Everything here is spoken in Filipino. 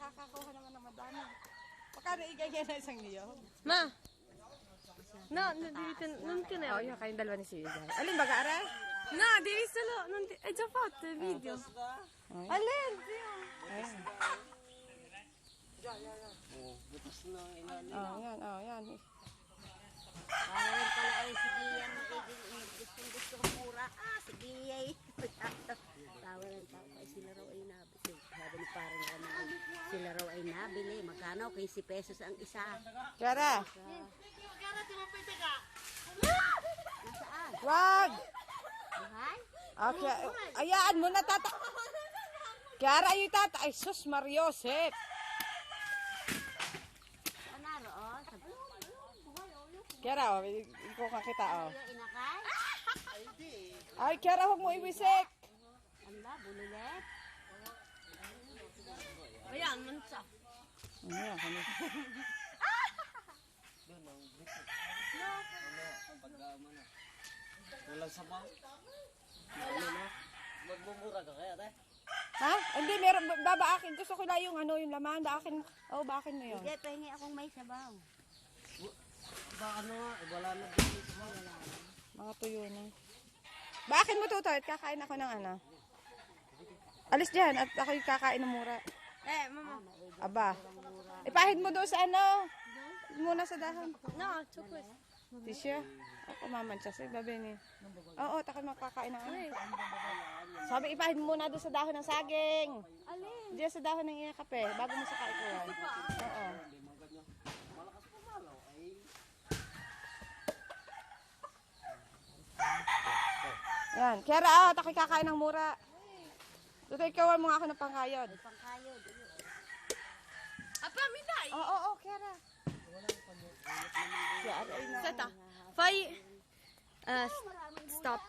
makakakuha naman ng madami. Pakano igagyan na isang niyo? Ma! Non ti ne ho io kayong dalawa ni Sige. Alin ba gaara? No, devi solo... È già fatto il video. Alin? Ayun. Butas na ang ilalim. Yan. Parang pala ay sige yan gusto kong mura. Sige ay. Tawa lang tao ay sila raw ay nabili. Sabi ni parang sila raw ay nabili. Magkano? 15 pesos ang isa. Kiara! Nasaan? Wag! Buhay? Okay. Ayaan mo na tata. Kiara yung tata. Ay sus Mariosep. Saan naroon? Sabi Kiara, ikaw kakita oh. yung inakay? Ay Kiara, huwag mo iwisik. Anda, bulilet. Ayan, mansa. Ayan, kami. Pagkama na. Walang sabaw. Ano na? Magmumura ka kaya, te? Ha? Hindi, meron. Baba akin. Gusto ko na yung ano, yung laman. Baakin. Oh, baakin mo yun. Sige, pahingi akong may sabaw. Ba ano nga? Wala na dito. Mga tuyo na. Baakin mo tutoy at kakain ako ng ano. Alis dyan at ako yung kakain ng mura. Mama. Aba. Ipahid mo doon sa ano. Muna sa dahon. No, chocolate. Tisya. Ako mamantsa sa babi ni. Oo, takot makakain ng ano. Sabi ipahid mo muna doon sa dahon ng saging. Alin? Diyan sa dahon ng kape. Bago mo sa kaikuan. Oo. Yan. Kiara, tako'y kakain ng mura. Tutoy, kawan mo nga ako ng pangkayod. Pangkayod. Apa, Milay? Oo, Kiara. Kiara, ay na. Seta. Fai... stop.